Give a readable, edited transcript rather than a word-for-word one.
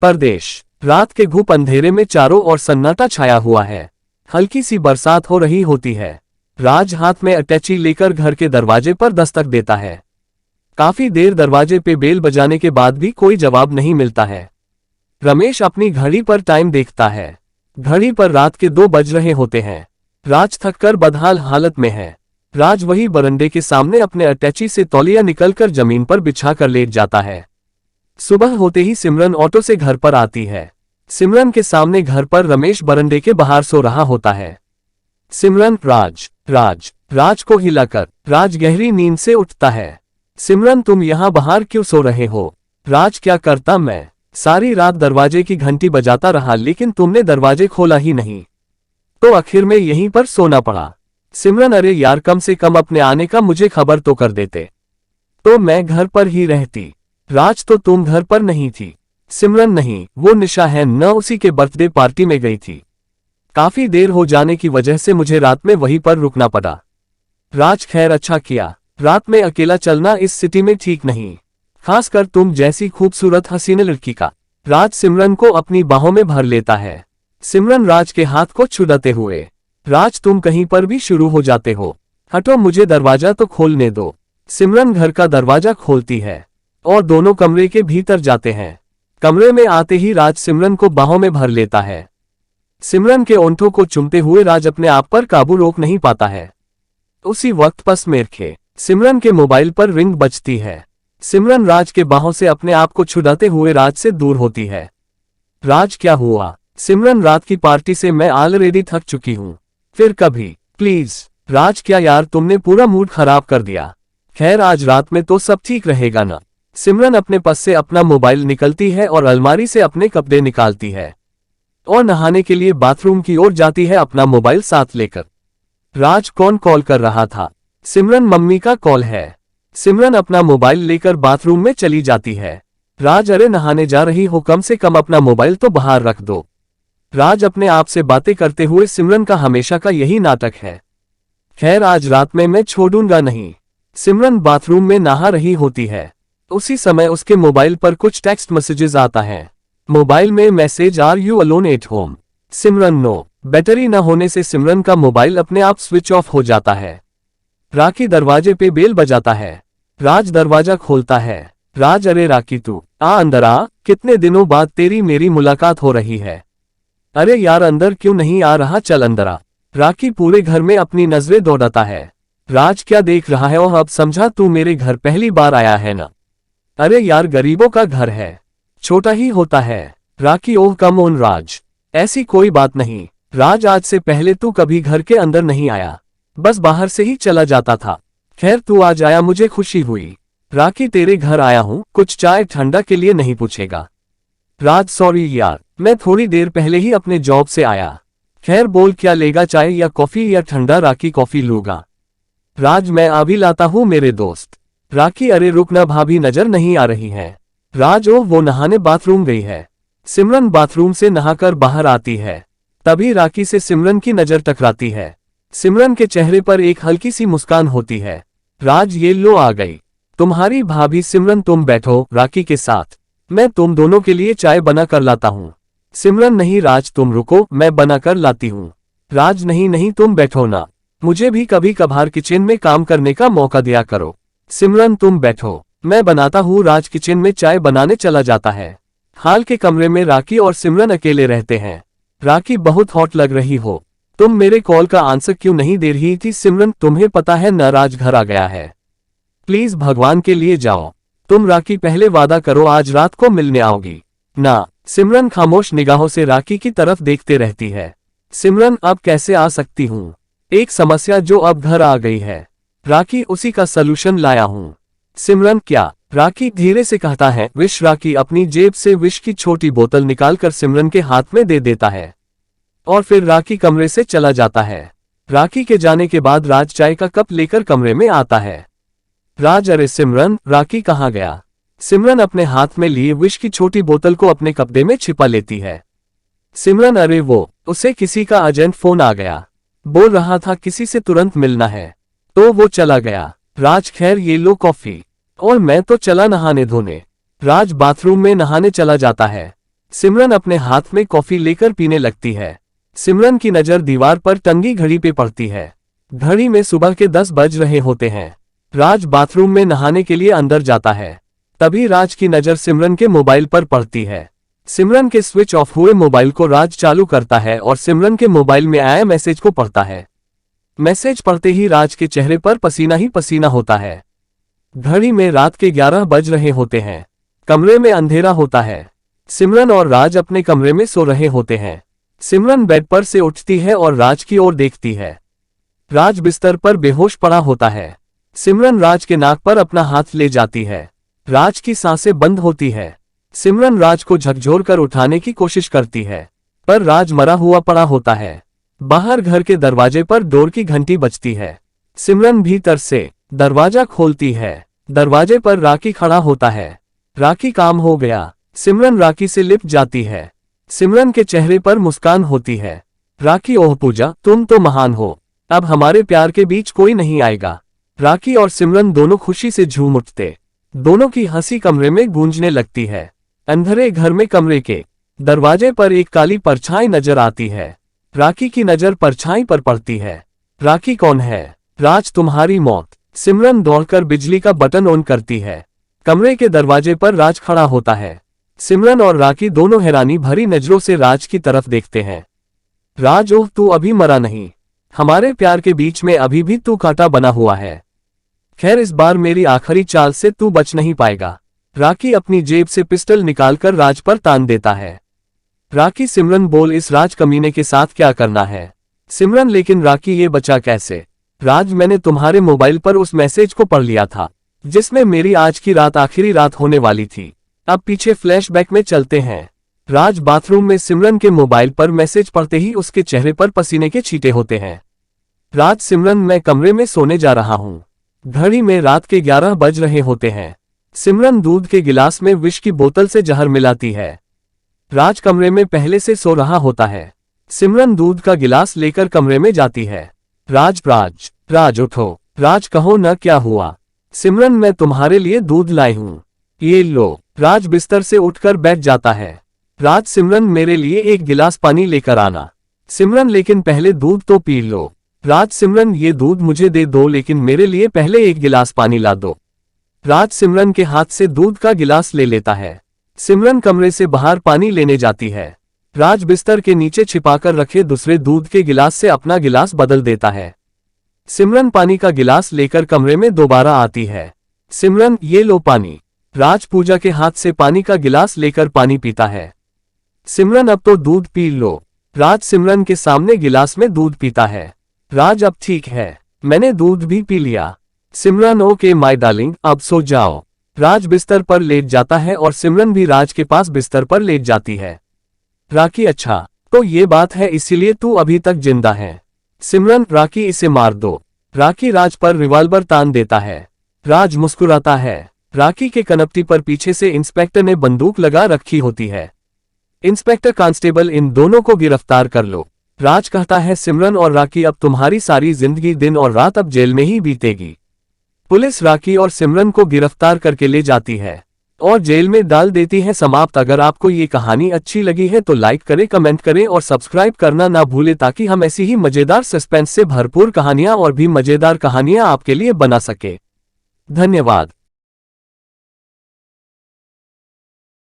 परदेश। रात के घुप अंधेरे में चारों ओर सन्नाटा छाया हुआ है। हल्की सी बरसात हो रही होती है। राज हाथ में अटैची लेकर घर के दरवाजे पर दस्तक देता है। काफी देर दरवाजे पे बेल बजाने के बाद भी कोई जवाब नहीं मिलता है। रमेश अपनी घड़ी पर टाइम देखता है। घड़ी पर रात के 2 बज रहे होते हैं। राज थककर बदहाल हालत में है। राज वही बरंडे के सामने अपने अटैची से तौलिया निकलकर जमीन पर बिछाकर लेट जाता है। सुबह होते ही सिमरन ऑटो से घर पर आती है। सिमरन के सामने घर पर रमेश बरंडे के बाहर सो रहा होता है। सिमरन, राज को हिलाकर राज गहरी नींद से उठता है। सिमरन, तुम यहाँ बाहर क्यों सो रहे हो? राज, क्या करता मैं? सारी रात दरवाजे की घंटी बजाता रहा लेकिन तुमने दरवाजे खोला ही नहीं, तो आखिर में यहीं पर सोना पड़ा। सिमरन, अरे यार, कम से कम अपने आने का मुझे खबर तो कर देते, तो मैं घर पर ही रहती। राज, तो तुम घर पर नहीं थी? सिमरन, नहीं, वो निशा है न, उसी के बर्थडे पार्टी में गई थी। काफी देर हो जाने की वजह से मुझे रात में वहीं पर रुकना पड़ा। राज, खैर अच्छा किया, रात में अकेला चलना इस सिटी में ठीक नहीं, खासकर तुम जैसी खूबसूरत हसीन लड़की का। राज सिमरन को अपनी बाहों में भर लेता है। सिमरन राज के हाथ को छुड़ाते हुए, राज, तुम कहीं पर भी शुरू हो जाते हो, हटो, मुझे दरवाजा तो खोलने दो। सिमरन घर का दरवाजा खोलती है और दोनों कमरे के भीतर जाते हैं। कमरे में आते ही राज सिमरन को बाहों में भर लेता है। सिमरन के ओंठों को चूमते हुए राज अपने आप पर काबू रोक नहीं पाता है। उसी वक्त पस मेरखे सिमरन के मोबाइल पर रिंग बजती है। सिमरन राज के बाहों से अपने आप को छुड़ाते हुए राज से दूर होती है। राज, क्या हुआ? सिमरन, रात की पार्टी से मैं ऑलरेडी थक चुकी हूं, फिर कभी प्लीज। राज, क्या यार, तुमने पूरा मूड खराब कर दिया। खैर आज रात में तो सब ठीक रहेगा ना? सिमरन अपने पर्स से अपना मोबाइल निकलती है और अलमारी से अपने कपड़े निकालती है और नहाने के लिए बाथरूम की ओर जाती है अपना मोबाइल साथ लेकर। राज, कौन कॉल कर रहा था? सिमरन, मम्मी का कॉल है। सिमरन अपना मोबाइल लेकर बाथरूम में चली जाती है। राज, अरे नहाने जा रही हो, कम से कम अपना मोबाइल तो बाहर रख दो। राज अपने आप से बातें करते हुए, सिमरन का हमेशा का यही नाटक है। खैर आज रात में मैं छोड़ूंगा नहीं। सिमरन बाथरूम में नहा रही होती है। उसी समय उसके मोबाइल पर कुछ टेक्स्ट मैसेजेस आता है। मोबाइल में message, are you alone at home? Simran, no. Battery न होने से सिमरन का मोबाइल अपने आप स्विच ऑफ हो जाता है। राखी दरवाजे पे बेल बजाता है। राज दरवाजा खोलता है। राज, अरे राखी, तू आ, अंदर आ, कितने दिनों बाद तेरी मेरी मुलाकात हो रही है। अरे यार, अंदर क्यों नहीं आ रहा, चल अंदर आ। राखी पूरे घर में अपनी नजरें दौड़ाता है। राज, क्या देख रहा है? ओह, अब समझा, तू मेरे घर पहली बार आया है ना? अरे यार, गरीबों का घर है, छोटा ही होता है। राखी, ओह कम ऑन राज, ऐसी कोई बात नहीं। राज, आज से पहले तू कभी घर के अंदर नहीं आया, बस बाहर से ही चला जाता था। खैर तू आज आया, मुझे खुशी हुई। राखी, तेरे घर आया हूं, कुछ चाय ठंडा के लिए नहीं पूछेगा? राज, सॉरी यार, मैं थोड़ी देर पहले ही अपने जॉब से आया। खैर बोल, क्या लेगा, चाय या कॉफी या ठंडा? राखी, कॉफी लूंगा। राज, मैं अभी लाता हूं मेरे दोस्त। राखी, अरे रुकना, भाभी नजर नहीं आ रही है। राज, ओह वो नहाने बाथरूम गई है। सिमरन बाथरूम से नहाकर बाहर आती है। तभी राखी से सिमरन की नजर टकराती है। सिमरन के चेहरे पर एक हल्की सी मुस्कान होती है। राज, ये लो आ गई तुम्हारी भाभी। सिमरन, तुम बैठो राखी के साथ, मैं तुम दोनों के लिए चाय बना कर लाता हूँ। सिमरन, नहीं राज, तुम रुको, मैं बना कर लाती हूँ। राज, नहीं नहीं, तुम बैठो ना, मुझे भी कभी कभार किचन में काम करने का मौका दिया करो। सिमरन, तुम बैठो, मैं बनाता हूँ। राज किचन में चाय बनाने चला जाता है। हाल के कमरे में राखी और सिमरन अकेले रहते हैं। राखी, बहुत हॉट लग रही हो, तुम मेरे कॉल का आंसर क्यों नहीं दे रही थी? सिमरन, तुम्हें पता है न राज घर आ गया है, प्लीज भगवान के लिए जाओ तुम। राखी, पहले वादा करो आज रात को मिलने आओगी ना? सिमरन खामोश निगाहों से राखी की तरफ देखते रहती है। सिमरन, अब कैसे आ सकती हूँ, एक समस्या जो अब घर आ गई है। राखी, उसी का सलूशन लाया हूँ। सिमरन, क्या? राखी धीरे से कहता है, विश। राखी अपनी जेब से विश की छोटी बोतल निकालकर सिमरन के हाथ में दे देता है और फिर राखी कमरे से चला जाता है। राखी के जाने के बाद राज चाय का कप लेकर कमरे में आता है। राज, अरे सिमरन, राखी कहाँ गया? सिमरन अपने हाथ में लिए विश की छोटी बोतल को अपने कपड़े में छिपा लेती है। सिमरन, अरे वो, उसे किसी का अर्जेंट फोन आ गया, बोल रहा था किसी से तुरंत मिलना है, तो वो चला गया। राज, खैर ये लो कॉफी, और मैं तो चला नहाने धोने। राज बाथरूम में नहाने चला जाता है। सिमरन अपने हाथ में कॉफी लेकर पीने लगती है। सिमरन की नजर दीवार पर टंगी घड़ी पे पड़ती है। घड़ी में सुबह के 10 बज रहे होते हैं। राज बाथरूम में नहाने के लिए अंदर जाता है। तभी राज की नजर सिमरन के मोबाइल पर पड़ती है। सिमरन के स्विच ऑफ हुए मोबाइल को राज चालू करता है और सिमरन के मोबाइल में आया मैसेज को पढ़ता है। मैसेज पढ़ते ही राज के चेहरे पर पसीना ही पसीना होता है। घड़ी में रात के 11 बज रहे होते हैं। कमरे में अंधेरा होता है। सिमरन और राज अपने कमरे में सो रहे होते हैं। सिमरन बेड पर से उठती है और राज की ओर देखती है। राज बिस्तर पर बेहोश पड़ा होता है। सिमरन राज के नाक पर अपना हाथ ले जाती है। राज की सांसें बंद होती है। सिमरन राज को झकझोर कर उठाने की कोशिश करती है, पर राज मरा हुआ पड़ा होता है। बाहर घर के दरवाजे पर डोर की घंटी बजती है। सिमरन भीतर से दरवाजा खोलती है। दरवाजे पर राकी खड़ा होता है। राकी काम हो गया। सिमरन राकी से लिपट जाती है। सिमरन के चेहरे पर मुस्कान होती है। राकी, ओह पूजा, तुम तो महान हो, अब हमारे प्यार के बीच कोई नहीं आएगा। राकी और सिमरन दोनों खुशी से झूम उठते। दोनों की हंसी कमरे में गूंजने लगती है। अंधेरे घर में कमरे के दरवाजे पर एक काली परछाई नजर आती है। राकी की नजर परछाई पर पड़ती है। राकी, कौन है? राज, तुम्हारी मौत। सिमरन दौड़कर बिजली का बटन ऑन करती है। कमरे के दरवाजे पर राज खड़ा होता है। सिमरन और राकी दोनों हैरानी भरी नजरों से राज की तरफ देखते हैं। राज, ओह, तू अभी मरा नहीं, हमारे प्यार के बीच में अभी भी तू कांटा बना हुआ है। खैर, इस बार मेरी आखिरी चाल से तू बच नहीं पाएगा। राकी अपनी जेब से पिस्टल निकालकर राज पर तान देता है। राकी, सिमरन, बोल, इस राज कमीने के साथ क्या करना है? सिमरन, लेकिन राकी, ये बचा कैसे? राज, मैंने तुम्हारे मोबाइल पर उस मैसेज को पढ़ लिया था जिसमें मेरी आज की रात आखिरी रात होने वाली थी। अब पीछे फ्लैशबैक में चलते हैं। राज बाथरूम में सिमरन के मोबाइल पर मैसेज पढ़ते ही उसके चेहरे पर पसीने के छींटे होते हैं। राज, सिमरन, मैं कमरे में सोने जा रहा हूँ। घड़ी में रात के 11 बज रहे होते हैं। सिमरन दूध के गिलास में विष की बोतल से जहर मिलाती है। राज कमरे में पहले से सो रहा होता है। सिमरन दूध का गिलास लेकर कमरे में जाती है। राज, राज उठो। राज, कहो न क्या हुआ? सिमरन, मैं तुम्हारे लिए दूध लाई हूँ, ये लो। राज बिस्तर से उठकर बैठ जाता है। राज, सिमरन, मेरे लिए एक गिलास पानी लेकर आना। सिमरन, लेकिन पहले दूध तो पी लो। राज, सिमरन, ये दूध मुझे दे दो, लेकिन मेरे लिए पहले एक गिलास पानी ला दो। राज सिमरन के हाथ से दूध का गिलास ले लेता है। सिमरन कमरे से बाहर पानी लेने जाती है। राज बिस्तर के नीचे छिपाकर रखे दूसरे दूध के गिलास से अपना गिलास बदल देता है। सिमरन पानी का गिलास लेकर कमरे में दोबारा आती है। सिमरन, ये लो पानी। राज पूजा के हाथ से पानी का गिलास लेकर पानी पीता है। सिमरन, अब तो दूध पी लो। राज सिमरन के सामने गिलास में दूध पीता है। राज, अब ठीक है, मैंने दूध भी पी लिया। सिमरन, ओके माय डार्लिंग, अब सो जाओ। राज बिस्तर पर लेट जाता है और सिमरन भी राज के पास बिस्तर पर लेट जाती है। राकी, अच्छा, तो ये बात है, इसीलिए तू अभी तक जिंदा है। सिमरन, राकी, इसे मार दो। राकी राज पर रिवॉल्वर तान देता है। राज मुस्कुराता है। राकी के कनपटी पर पीछे से इंस्पेक्टर ने बंदूक लगा रखी होती है। इंस्पेक्टर, कांस्टेबल, इन दोनों को गिरफ्तार कर लो। राज कहता है, सिमरन और राकी, अब तुम्हारी सारी जिंदगी दिन और रात अब जेल में ही बीतेगी। पुलिस राकी और सिमरन को गिरफ्तार करके ले जाती है और जेल में डाल देती है। समाप्त। अगर आपको ये कहानी अच्छी लगी है तो लाइक करें, कमेंट करें और सब्सक्राइब करना ना भूलें, ताकि हम ऐसी ही मजेदार सस्पेंस से भरपूर कहानियां और भी मजेदार कहानियां आपके लिए बना सके। धन्यवाद।